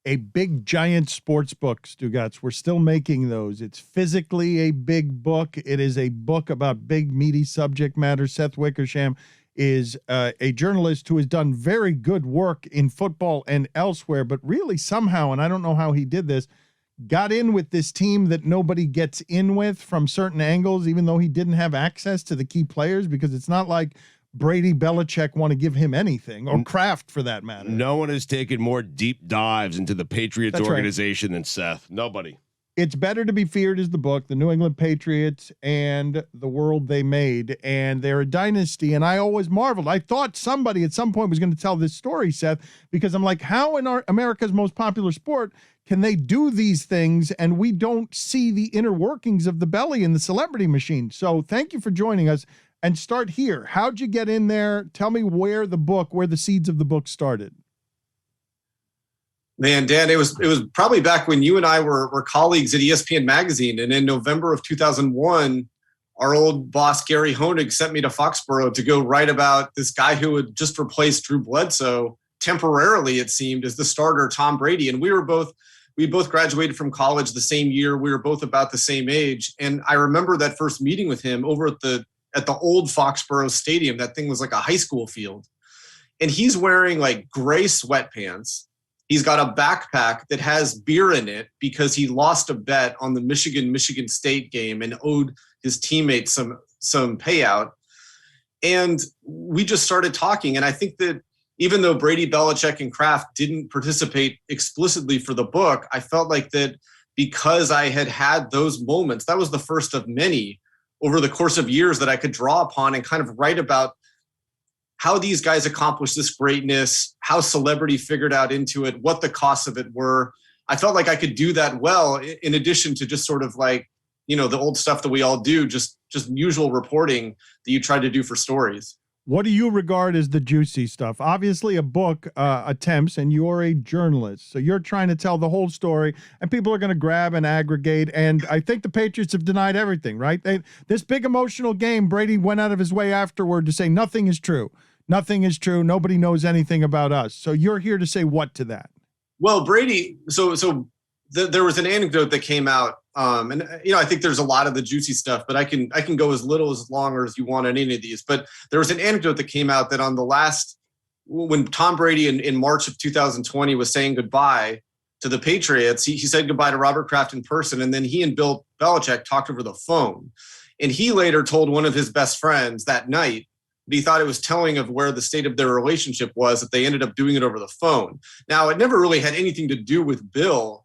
a big giant sports book, Stugotz. We're still making those. It's physically a big book. It is a book about big, meaty subject matter. Seth Wickersham is a journalist who has done very good work in football and elsewhere, but really somehow, and I don't know how he did this, got in with this team that nobody gets in with from certain angles, even though he didn't have access to the key players, because it's not like Brady, Belichick want to give him anything, or Kraft for that matter. No one has taken more deep dives into the Patriots organization than Seth. Nobody. It's Better to Be Feared is the book, the New England Patriots and the world they made, and they're a dynasty. And I always marveled. I thought somebody at some point was going to tell this story, Seth, because I'm like, how in America's most popular sport can they do these things and we don't see the inner workings of the belly and the celebrity machine? So thank you for joining us, and start here. How'd you get in there? Tell me where the seeds of the book started. Man, Dan, it was probably back when you and I were colleagues at ESPN Magazine. And in November of 2001, our old boss, Gary Honig, sent me to Foxborough to go write about this guy who had just replaced Drew Bledsoe temporarily, it seemed, as the starter, Tom Brady. And we both graduated from college the same year. We were both about the same age. And I remember that first meeting with him over at the old Foxborough Stadium. That thing was like a high school field. And he's wearing like gray sweatpants. He's got a backpack that has beer in it because he lost a bet on the Michigan State game and owed his teammates some payout. And we just started talking. And I think that even though Brady, Belichick, and Kraft didn't participate explicitly for the book, I felt like that because I had those moments, that was the first of many over the course of years that I could draw upon and kind of write about how these guys accomplished this greatness, how celebrity figured out into it, what the costs of it were. I felt like I could do that well, in addition to just sort of like, the old stuff that we all do, just usual reporting that you try to do for stories. What do you regard as the juicy stuff? Obviously, a book attempts, and you're a journalist. So you're trying to tell the whole story, and people are going to grab and aggregate. And I think the Patriots have denied everything, right? This big emotional game, Brady went out of his way afterward to say nothing is true. Nothing is true. Nobody knows anything about us. So you're here to say what to that? Well, Brady, there was an anecdote that came out, and I think there's a lot of the juicy stuff, but I can go as little as long or as you want on any of these. But there was an anecdote that came out that on when Tom Brady in March of 2020 was saying goodbye to the Patriots, he said goodbye to Robert Kraft in person, and then he and Bill Belichick talked over the phone. And he later told one of his best friends that night that he thought it was telling of where the state of their relationship was, that they ended up doing it over the phone. Now, it never really had anything to do with Bill.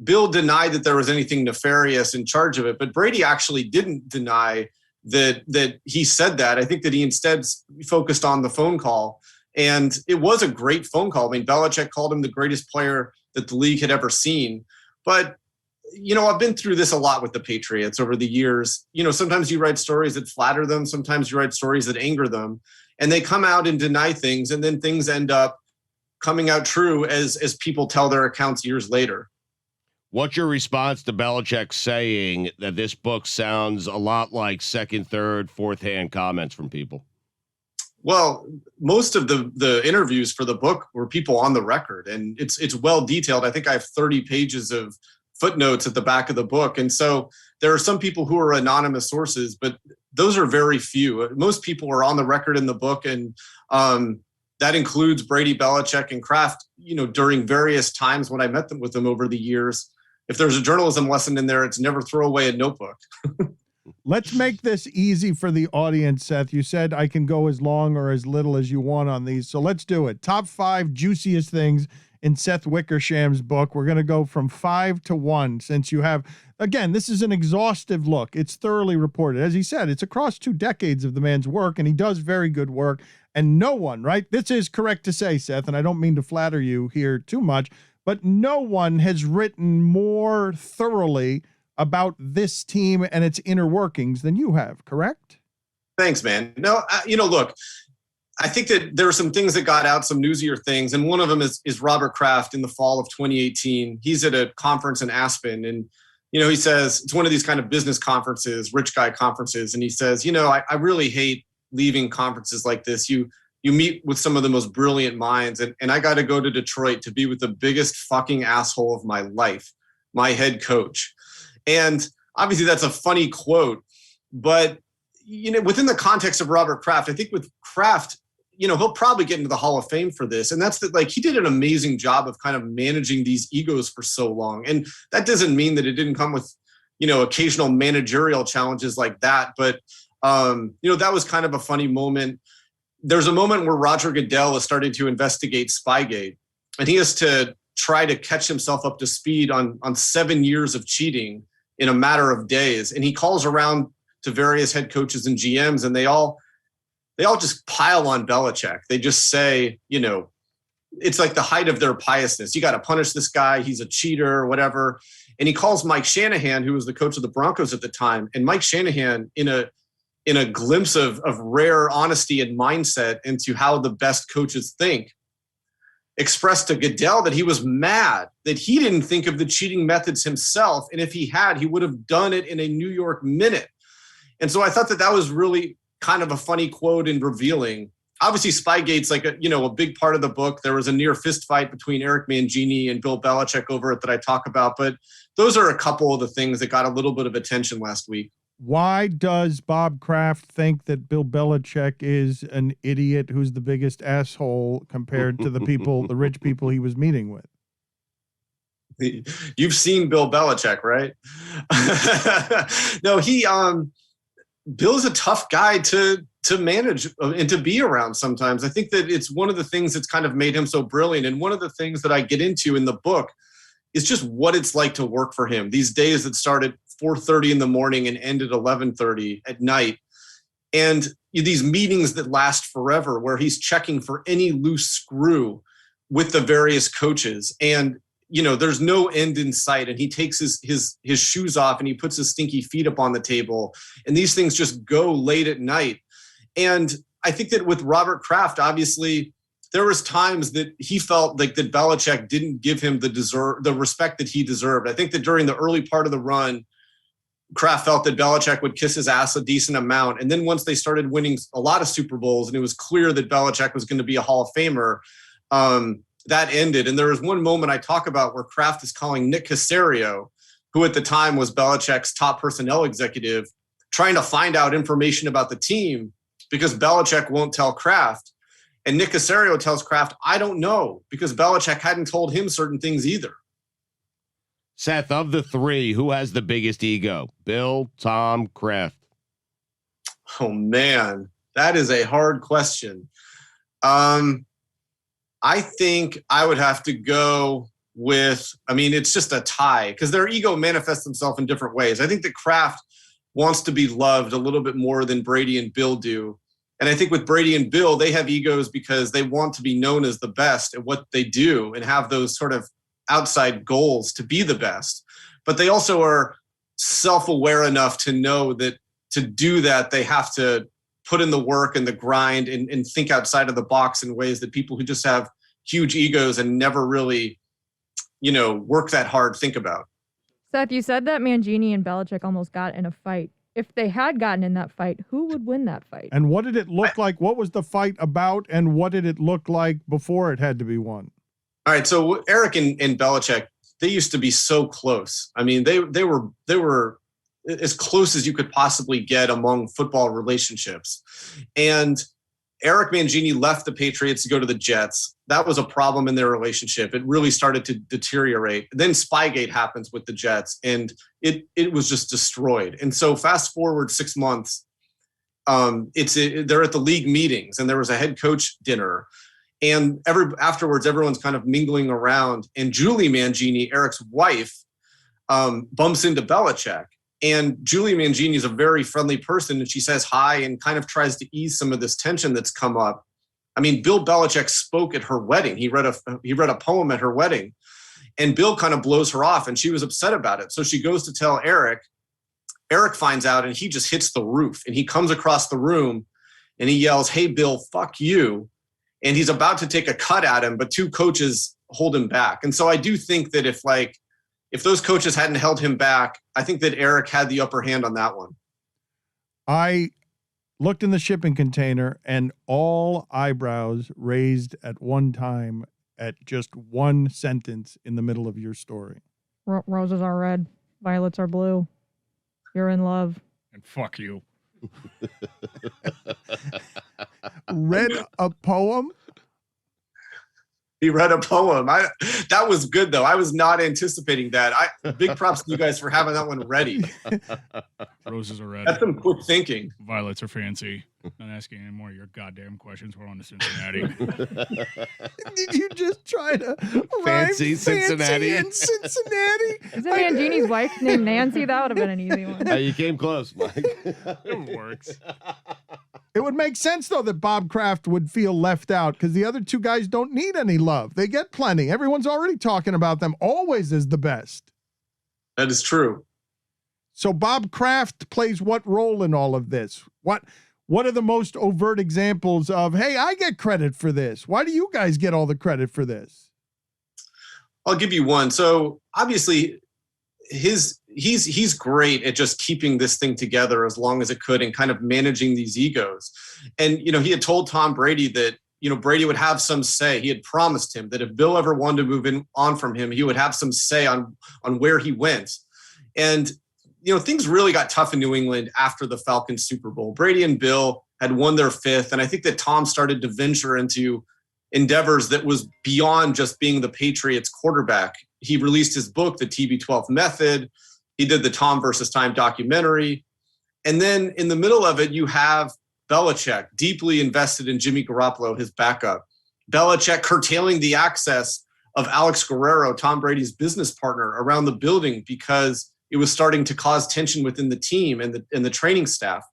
Bill denied that there was anything nefarious in charge of it, but Brady actually didn't deny that he said that. I think that he instead focused on the phone call, and it was a great phone call. I mean, Belichick called him the greatest player that the league had ever seen. But, I've been through this a lot with the Patriots over the years. Sometimes you write stories that flatter them. Sometimes you write stories that anger them, and they come out and deny things, and then things end up coming out true as people tell their accounts years later. What's your response to Belichick saying that this book sounds a lot like second, third, fourth hand comments from people? Well, most of the interviews for the book were people on the record, and it's well detailed. I think I have 30 pages of footnotes at the back of the book. And so there are some people who are anonymous sources, but those are very few. Most people are on the record in the book, and that includes Brady, Belichick, and Kraft, during various times when I met them with them over the years. If there's a journalism lesson in there, it's never throw away a notebook. Let's make this easy for the audience, Seth. You said I can go as long or as little as you want on these, so let's do it. Top 5 juiciest things in Seth Wickersham's book. We're going to go from 5 to 1, since you have, again, this is an exhaustive look. It's thoroughly reported. As he said, it's across 2 decades of the man's work, and he does very good work. And no one, right? This is correct to say, Seth, and I don't mean to flatter you here too much, but no one has written more thoroughly about this team and its inner workings than you have, correct? Thanks, man. No, look, I think that there are some things that got out, some newsier things, and one of them is Robert Kraft in the fall of 2018. He's at a conference in Aspen, and he says, it's one of these kind of business conferences, rich guy conferences, and he says, I really hate leaving conferences like this. You you meet with some of the most brilliant minds. And I got to go to Detroit to be with the biggest fucking asshole of my life, my head coach. And obviously that's a funny quote, but within the context of Robert Kraft, I think with Kraft, he'll probably get into the Hall of Fame for this. And that's he did an amazing job of kind of managing these egos for so long. And that doesn't mean that it didn't come with, occasional managerial challenges like that. But, that was kind of a funny moment. There's a moment where Roger Goodell is starting to investigate Spygate, and he has to try to catch himself up to speed on 7 years of cheating in a matter of days. And he calls around to various head coaches and GMs, and they all just pile on Belichick. They just say, it's like the height of their piousness. You got to punish this guy. He's a cheater or whatever. And he calls Mike Shanahan, who was the coach of the Broncos at the time. And Mike Shanahan, in a glimpse of rare honesty and mindset into how the best coaches think, expressed to Goodell that he was mad that he didn't think of the cheating methods himself. And if he had, he would have done it in a New York minute. And so I thought that was really kind of a funny quote and revealing. Obviously, Spygate's like a big part of the book. There was a near fist fight between Eric Mangini and Bill Belichick over it that I talk about. But those are a couple of the things that got a little bit of attention last week. Why does Bob Kraft think that Bill Belichick is an idiot who's the biggest asshole compared to the rich people he was meeting with? You've seen Bill Belichick, right? No, Bill's a tough guy to manage and to be around sometimes. I think that it's one of the things that's kind of made him so brilliant. And one of the things that I get into in the book is just what it's like to work for him. These days that start at 4:30 in the morning and end at 11:30 at night. And these meetings that last forever where he's checking for any loose screw with the various coaches. And, there's no end in sight. And he takes his shoes off and he puts his stinky feet up on the table. And these things just go late at night. And I think that with Robert Kraft, obviously, there was times that he felt like that Belichick didn't give him the respect that he deserved. I think that during the early part of the run, Kraft felt that Belichick would kiss his ass a decent amount. And then once they started winning a lot of Super Bowls and it was clear that Belichick was going to be a Hall of Famer, that ended. And there was one moment I talk about where Kraft is calling Nick Caserio, who at the time was Belichick's top personnel executive, trying to find out information about the team because Belichick won't tell Kraft. And Nick Caserio tells Kraft, I don't know, because Belichick hadn't told him certain things either. Seth, of the three, who has the biggest ego? Bill, Tom, Kraft? Oh, man, that is a hard question. I think I would have to go with, it's just a tie because their ego manifests themselves in different ways. I think that Kraft wants to be loved a little bit more than Brady and Bill do. And I think with Brady and Bill, they have egos because they want to be known as the best at what they do and have those sort of outside goals to be the best. But they also are self-aware enough to know that to do that, they have to put in the work and the grind and think outside of the box in ways that people who just have huge egos and never really, work that hard think about. Seth, you said that Mangini and Belichick almost got in a fight. If they had gotten in that fight, who would win that fight? And what did it look like? What was the fight about? And what did it look like before it had to be won? All right. So Eric and Belichick, they used to be so close. They were as close as you could possibly get among football relationships. And Eric Mangini left the Patriots to go to the Jets. That was a problem in their relationship. It really started to deteriorate. Then Spygate happens with the Jets, and it was just destroyed. And so fast forward 6 months, they're at the league meetings, and there was a head coach dinner. And afterwards, everyone's kind of mingling around. And Julie Mangini, Eric's wife, bumps into Belichick. And Julie Mangini is a very friendly person, and she says hi and kind of tries to ease some of this tension that's come up. Bill Belichick spoke at her wedding. He read a poem at her wedding, and Bill kind of blows her off, and she was upset about it. So she goes to tell Eric. Eric finds out, and he just hits the roof, and he comes across the room, and he yells, "Hey, Bill, fuck you." And he's about to take a cut at him, but two coaches hold him back. And so I do think that if those coaches hadn't held him back, I think that Eric had the upper hand on that one. I looked in the shipping container and all eyebrows raised at one time at just one sentence in the middle of your story? Roses are red, violets are blue. You're in love. And fuck you. Read a poem? He read a poem. That was good though. I was not anticipating that. Big props to you guys for having that one ready. Roses are red. That's some quick thinking. Violets are fancy. Not asking any more of your goddamn questions. We're on to Cincinnati. Did you just try to Fancy rhyme Cincinnati? in Cincinnati? Isn't Mangini's wife named Nancy? That would have been an easy one. You came close, Mike. It works. It would make sense, though, that Bob Kraft would feel left out because the other two guys don't need any love. They get plenty. Everyone's already talking about them always as the best. That is true. So Bob Kraft plays what role in all of this? What are the most overt examples of, hey, I get credit for this? Why do you guys get all the credit for this? I'll give you one. So obviously he's great at just keeping this thing together as long as it could and kind of managing these egos. And, he had told Tom Brady that, Brady would have some say. He had promised him that if Bill ever wanted to move on from him, he would have some say on where he went. And, things really got tough in New England after the Falcons Super Bowl. Brady and Bill had won their fifth. And I think that Tom started to venture into endeavors that was beyond just being the Patriots quarterback. He released his book, The TB12 Method. He did the Tom versus Time documentary. And then in the middle of it, you have Belichick deeply invested in Jimmy Garoppolo, his backup. Belichick curtailing the access of Alex Guerrero, Tom Brady's business partner, around the building because it was starting to cause tension within the team and the training staff.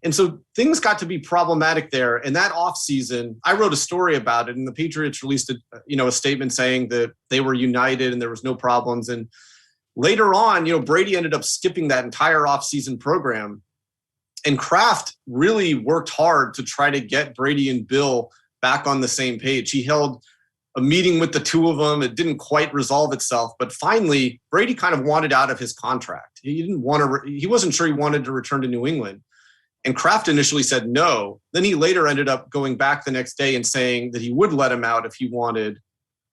And so things got to be problematic there. And that offseason, I wrote a story about it, and the Patriots released a statement saying that they were united and there was no problems. And later on, Brady ended up skipping that entire offseason program. And Kraft really worked hard to try to get Brady and Bill back on the same page. He held a meeting with the two of them. It didn't quite resolve itself, but finally Brady kind of wanted out of his contract. He wasn't sure he wanted to return to New England. And Kraft initially said no. Then he later ended up going back the next day and saying that he would let him out if he wanted.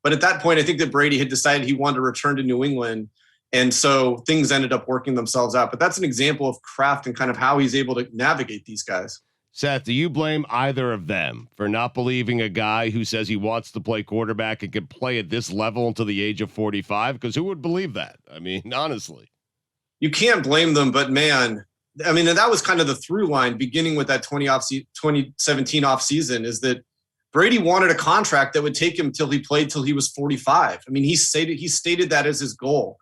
But at that point, I think that Brady had decided he wanted to return to New England. And so things ended up working themselves out. But that's an example of Kraft and kind of how he's able to navigate these guys. Seth, do you blame either of them for not believing a guy who says he wants to play quarterback and can play at this level until the age of 45? Because who would believe that? I mean, honestly. You can't blame them, but man, I mean, and that was kind of the through line beginning with that 2017 offseason is that Brady wanted a contract that would take him till he played till he was 45. I mean, he stated that as his goal.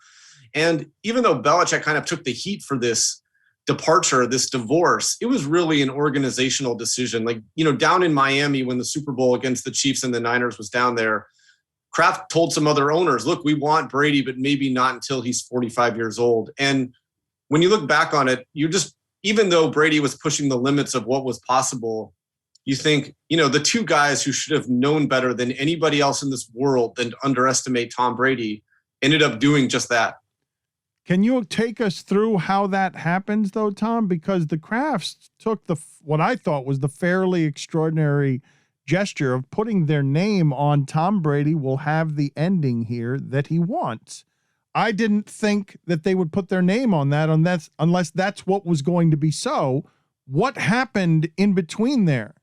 And even though Belichick kind of took the heat for this departure, this divorce, it was really an organizational decision. Like, down in Miami when the Super Bowl against the Chiefs and the Niners was down there, Kraft told some other owners, look, we want Brady, but maybe not until he's 45 years old. And when you look back on it, even though Brady was pushing the limits of what was possible, you think, the two guys who should have known better than anybody else in this world than to underestimate Tom Brady ended up doing just that. Can you take us through how that happens, though, Tom? Because the Krafts took what I thought was the fairly extraordinary gesture of putting their name on Tom Brady will have the ending here that he wants. I didn't think that they would put their name on that unless that's what was going to be so. What happened in between there?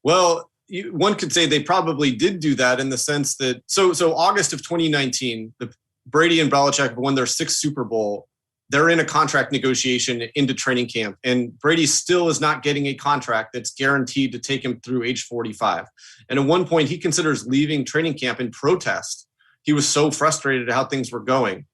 Well, one could say they probably did do that in the sense that so August of 2019, Brady and Belichick have won their sixth Super Bowl. They're in a contract negotiation into training camp, and Brady still is not getting a contract that's guaranteed to take him through age 45. And at one point, he considers leaving training camp in protest. He was so frustrated at how things were going.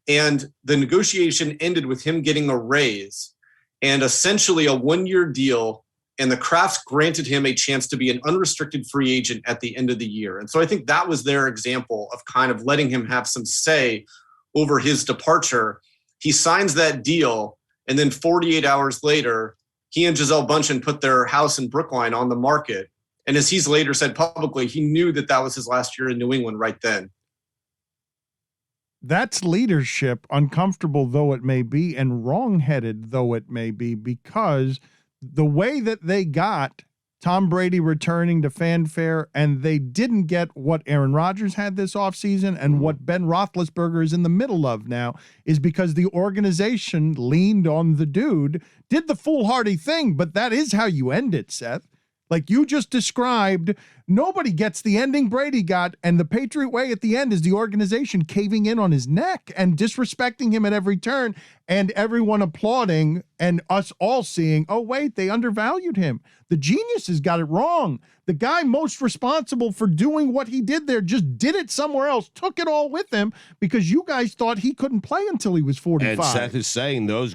And the negotiation ended with him getting a raise and essentially a one-year deal. And the Krafts granted him a chance to be an unrestricted free agent at the end of the year. And so I think that was their example of kind of letting him have some say over his departure. He signs that deal, and then 48 hours later, he and Gisele Bündchen put their house in Brookline on the market. And as he's later said publicly, he knew that was his last year in New England right then. That's leadership, uncomfortable though it may be, and wrong-headed though it may be, because the way that they got Tom Brady returning to fanfare, and they didn't get what Aaron Rodgers had this offseason and what Ben Roethlisberger is in the middle of now, is because the organization leaned on the dude, did the foolhardy thing, but that is how you end it, Seth. Like you just described, nobody gets the ending Brady got, and the Patriot way at the end is the organization caving in on his neck and disrespecting him at every turn, and everyone applauding and us all seeing, oh, wait, they undervalued him. The geniuses got it wrong. The guy most responsible for doing what he did there just did it somewhere else, took it all with him because you guys thought he couldn't play until he was 45. And Seth is saying those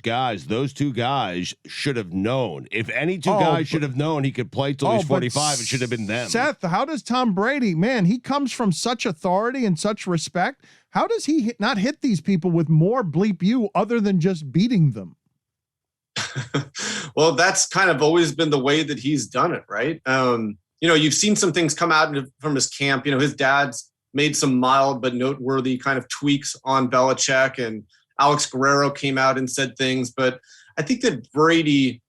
two guys should have known. If any two guys should have known he could play till he's 45, it should have been them. Seth, how does Tom Brady, man, he comes from such authority and such respect. How does he not hit these people with more bleep you other than just beating them? Well, that's kind of always been the way that he's done it, right? You've seen some things come out from his camp. His dad's made some mild but noteworthy kind of tweaks on Belichick, and Alex Guerrero came out and said things. But I think that Brady,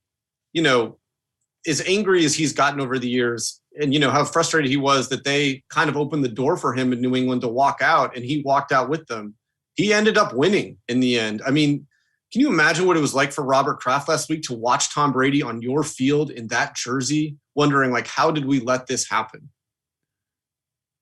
as angry as he's gotten over the years, and how frustrated he was that they kind of opened the door for him in New England to walk out, and he walked out with them. He ended up winning in the end. I mean, can you imagine what it was like for Robert Kraft last week to watch Tom Brady on your field in that jersey, wondering, like, how did we let this happen?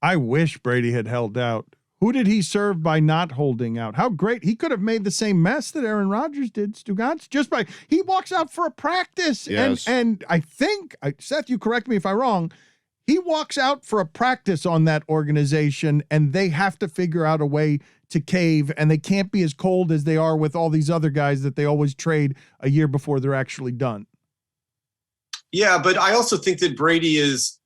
I wish Brady had held out. Who did he serve by not holding out? How great. He could have made the same mess that Aaron Rodgers did, Stugotz, just by he walks out for a practice. Yes. And I think, Seth, you correct me if I'm wrong, he walks out for a practice on that organization, and they have to figure out a way to cave, and they can't be as cold as they are with all these other guys that they always trade a year before they're actually done. Yeah, but I also think that Brady is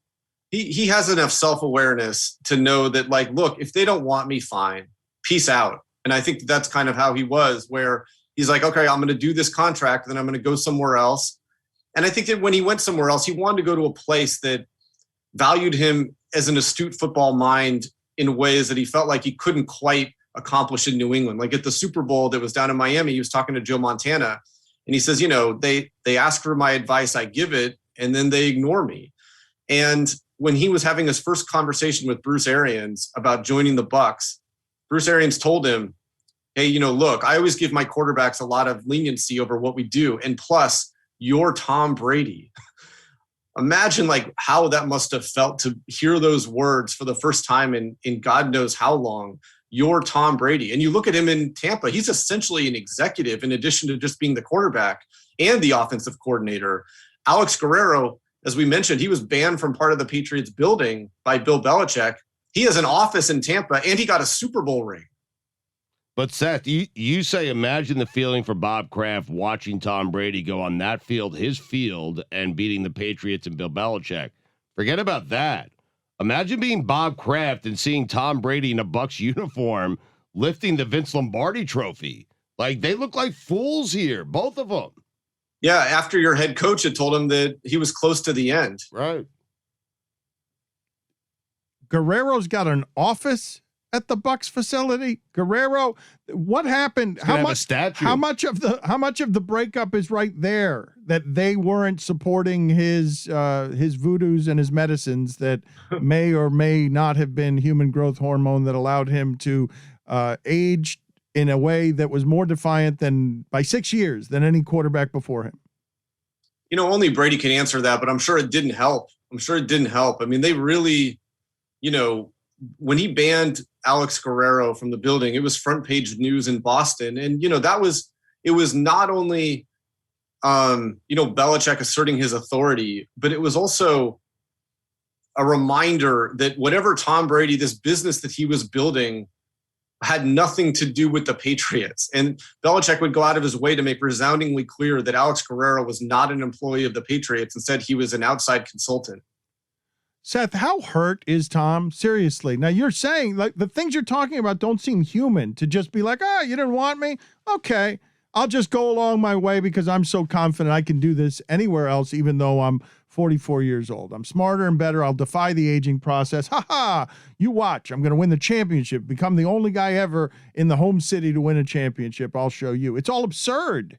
he has enough self-awareness to know that, like, look, if they don't want me, fine, peace out. And I think that's kind of how he was, where he's like, okay, I'm going to do this contract, then I'm going to go somewhere else. And I think that when he went somewhere else, he wanted to go to a place that valued him as an astute football mind in ways that he felt like he couldn't quite accomplish in New England. Like at the Super Bowl that was down in Miami, he was talking to Joe Montana, and he says, they ask for my advice, I give it, and then they ignore me. And when he was having his first conversation with Bruce Arians about joining the Bucs, Bruce Arians told him, hey, look, I always give my quarterbacks a lot of leniency over what we do. And plus, you're Tom Brady. Imagine like how that must have felt to hear those words for the first time in God knows how long. You're Tom Brady. And you look at him in Tampa, he's essentially an executive in addition to just being the quarterback and the offensive coordinator. Alex Guerrero, as we mentioned, he was banned from part of the Patriots building by Bill Belichick. He has an office in Tampa, and he got a Super Bowl ring. But Seth, you say imagine the feeling for Bob Kraft watching Tom Brady go on that field, his field, and beating the Patriots and Bill Belichick. Forget about that. Imagine being Bob Kraft and seeing Tom Brady in a Bucs uniform lifting the Vince Lombardi trophy. Like, they look like fools here, both of them. Yeah, after your head coach had told him that he was close to the end. Right. Guerrero's got an office at the Bucs facility. Guerrero, what happened? How much of the breakup is right there that they weren't supporting his voodoos and his medicines that may or may not have been human growth hormone that allowed him to age in a way that was more defiant than by 6 years than any quarterback before him? Only Brady can answer that, but I'm sure it didn't help. I mean, they really, when he banned Alex Guerrero from the building, it was front page news in Boston. And, it was not only, Belichick asserting his authority, but it was also a reminder that whatever Tom Brady, this business that he was building, had nothing to do with the Patriots. And Belichick would go out of his way to make resoundingly clear that Alex Guerrero was not an employee of the Patriots and said he was an outside consultant. Seth, how hurt is Tom? Seriously. Now you're saying like the things you're talking about don't seem human to just be like, you didn't want me. Okay. I'll just go along my way because I'm so confident I can do this anywhere else, even though I'm 44 years old. I'm smarter and better. I'll defy the aging process. Ha ha! You watch. I'm going to win the championship, become the only guy ever in the home city to win a championship. I'll show you. It's all absurd.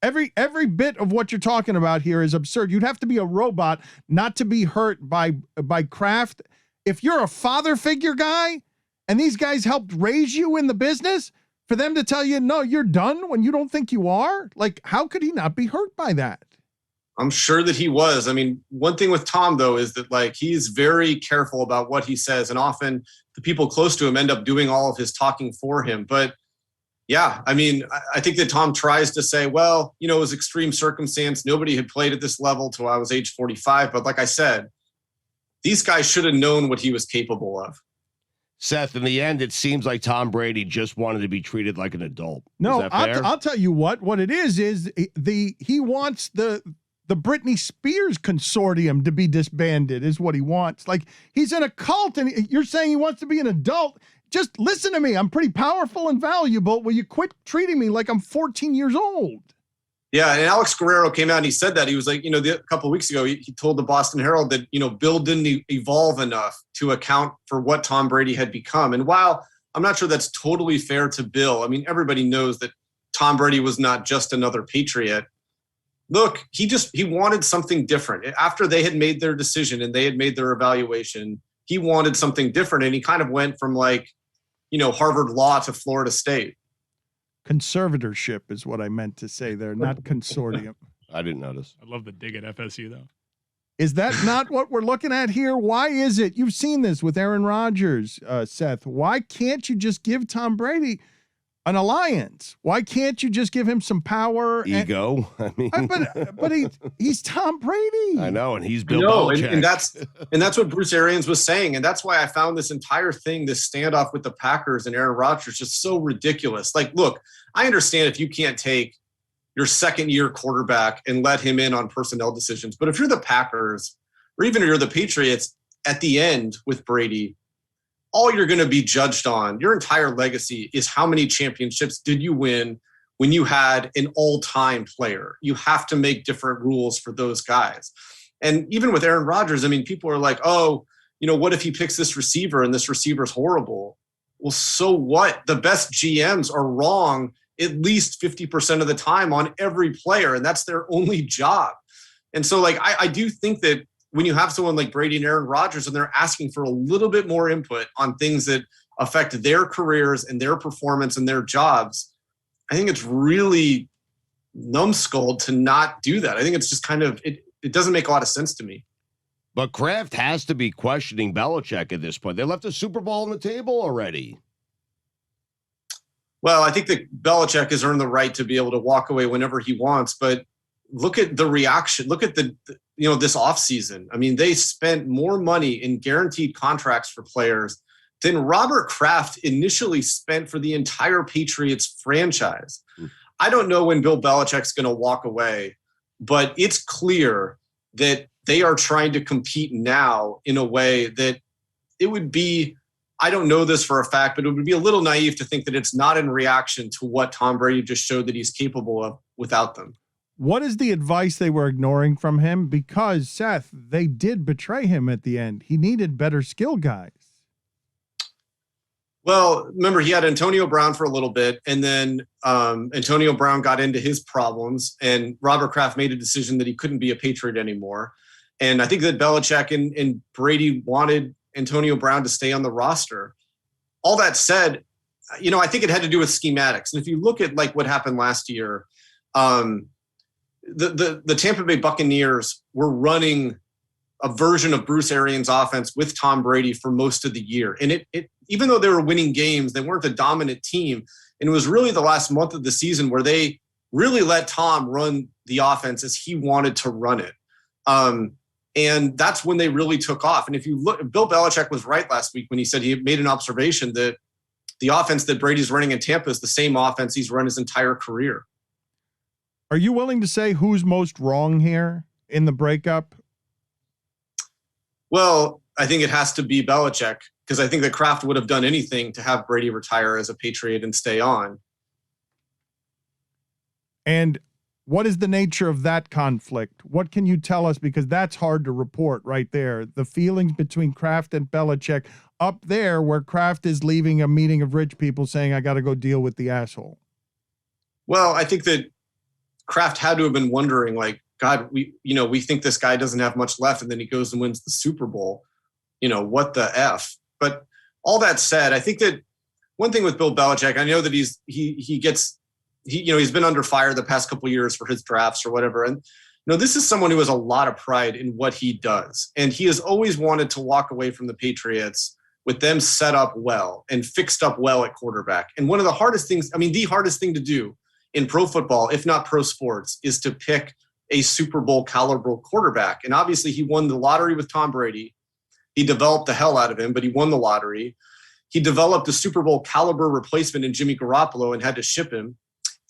Every bit of what you're talking about here is absurd. You'd have to be a robot not to be hurt by Kraft. If you're a father figure guy and these guys helped raise you in the business, for them to tell you, no, you're done when you don't think you are, like, how could he not be hurt by that? I'm sure that he was. I mean, one thing with Tom, though, is that like he's very careful about what he says. And often the people close to him end up doing all of his talking for him. But yeah, I mean, I think that Tom tries to say, well, you know, it was extreme circumstance. Nobody had played at this level till I was age 45. But like I said, these guys should have known what he was capable of. Seth, in the end, it seems like Tom Brady just wanted to be treated like an adult. No, is that fair? I'll tell you what it is he wants the Britney Spears consortium to be disbanded is what he wants. Like, he's in a cult and you're saying he wants to be an adult. Just listen to me. I'm pretty powerful and valuable. Will you quit treating me like I'm 14 years old? Yeah, and Alex Guerrero came out and he said that. He was like, you know, a couple of weeks ago, he told the Boston Herald that, you know, Bill didn't evolve enough to account for what Tom Brady had become. And while I'm not sure that's totally fair to Bill, I mean, everybody knows that Tom Brady was not just another Patriot. Look, he wanted something different. After they had made their decision and they had made their evaluation, he wanted something different. And he kind of went from like, you know, Harvard Law to Florida State. Conservatorship is what I meant to say there, not consortium. I didn't notice. I love the dig at FSU, though. Is that not what we're looking at here? Why is it? You've seen this with Aaron Rodgers, Seth. Why can't you just give Tom Brady an alliance? Why can't you just give him some power? Ego. I mean, but he's Tom Brady. I know, and he's Bill Belichick. Belichick. And that's what Bruce Arians was saying. And that's why I found this entire thing, this standoff with the Packers and Aaron Rodgers, just so ridiculous. Like, look, I understand if you can't take your second-year quarterback and let him in on personnel decisions. But if you're the Packers, or even if you're the Patriots, at the end with Brady, all you're going to be judged on, your entire legacy, is how many championships did you win when you had an all-time player. You have to make different rules for those guys. And even with Aaron Rodgers, I mean, people are like, oh, you know, what if he picks this receiver and this receiver's horrible? Well, so what? The best GMs are wrong at least 50% of the time on every player, and that's their only job. And so, like, I do think that when you have someone like Brady and Aaron Rodgers and they're asking for a little bit more input on things that affect their careers and their performance and their jobs, I think it's really numbskulled to not do that. I think it's just kind of, it doesn't make a lot of sense to me. But Kraft has to be questioning Belichick at this point. They left a Super Bowl on the table already. Well, I think that Belichick has earned the right to be able to walk away whenever he wants, but look at the reaction. Look at this offseason. I mean, they spent more money in guaranteed contracts for players than Robert Kraft initially spent for the entire Patriots franchise. I don't know when Bill Belichick's going to walk away, but it's clear that they are trying to compete now in a way that it would be, I don't know this for a fact, but it would be a little naive to think that it's not in reaction to what Tom Brady just showed that he's capable of without them. What is the advice they were ignoring from him? Because, Seth, they did betray him at the end. He needed better skill guys. Well, remember, he had Antonio Brown for a little bit, and then Antonio Brown got into his problems, and Robert Kraft made a decision that he couldn't be a Patriot anymore. And I think that Belichick and Brady wanted Antonio Brown to stay on the roster. All that said, you know, I think it had to do with schematics. And if you look at like what happened last year, the Tampa Bay Buccaneers were running a version of Bruce Arians' offense with Tom Brady for most of the year. And it even though they were winning games, they weren't the dominant team. And it was really the last month of the season where they really let Tom run the offense as he wanted to run it. And that's when they really took off. And if you look, Bill Belichick was right last week when he said he made an observation that the offense that Brady's running in Tampa is the same offense he's run his entire career. Are you willing to say who's most wrong here in the breakup? Well, I think it has to be Belichick, because I think that Kraft would have done anything to have Brady retire as a Patriot and stay on. And what is the nature of that conflict? What can you tell us? Because that's hard to report right there. The feelings between Kraft and Belichick up there, where Kraft is leaving a meeting of rich people saying, I got to go deal with the asshole. Well, I think that Kraft had to have been wondering, like, God, we think this guy doesn't have much left, and then he goes and wins the Super Bowl. What the F? But all that said, I think that one thing with Bill Belichick, I know that he's been under fire the past couple of years for his drafts or whatever. And, this is someone who has a lot of pride in what he does. And he has always wanted to walk away from the Patriots with them set up well and fixed up well at quarterback. And one of the hardest things, the hardest thing to do in pro football, if not pro sports, is to pick a Super Bowl caliber quarterback. And obviously he won the lottery with Tom Brady. He developed the hell out of him, but he won the lottery. He developed a Super Bowl caliber replacement in Jimmy Garoppolo and had to ship him.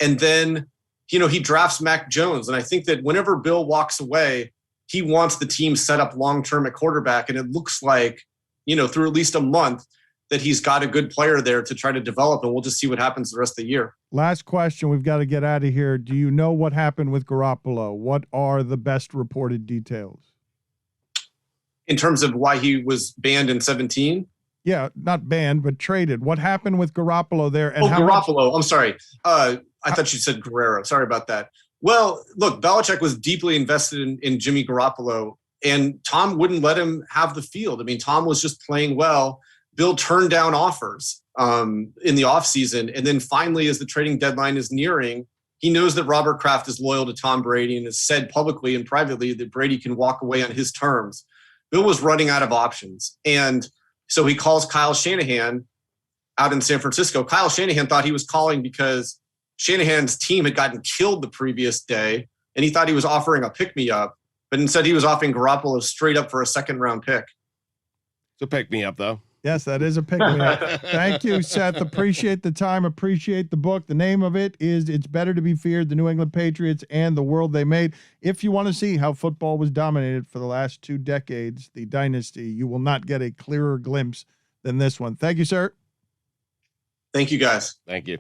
And then, he drafts Mac Jones. And I think that whenever Bill walks away, he wants the team set up long-term at quarterback. And it looks like, through at least a month, that he's got a good player there to try to develop. And we'll just see what happens the rest of the year. Last question. We've got to get out of here. Do you know what happened with Garoppolo? What are the best reported details? In terms of why he was banned in 2017? Yeah, not banned, but traded. What happened with Garoppolo there? And Garoppolo. I'm sorry. I thought you said Guerrero. Sorry about that. Well, look, Belichick was deeply invested in Jimmy Garoppolo, and Tom wouldn't let him have the field. Tom was just playing well. Bill turned down offers in the offseason. And then finally, as the trading deadline is nearing, he knows that Robert Kraft is loyal to Tom Brady and has said publicly and privately that Brady can walk away on his terms. Bill was running out of options. And so he calls Kyle Shanahan out in San Francisco. Kyle Shanahan thought he was calling because Shanahan's team had gotten killed the previous day, and he thought he was offering a pick-me-up, but instead he was offering Garoppolo straight up for a second-round pick. It's a pick-me-up, though. Yes, that is a pick-me-up. Thank you, Seth. Appreciate the time. Appreciate the book. The name of it is It's Better to Be Feared, The New England Patriots and the World They Made. If you want to see how football was dominated for the last 2 decades, the dynasty, you will not get a clearer glimpse than this one. Thank you, sir. Thank you, guys. Thank you.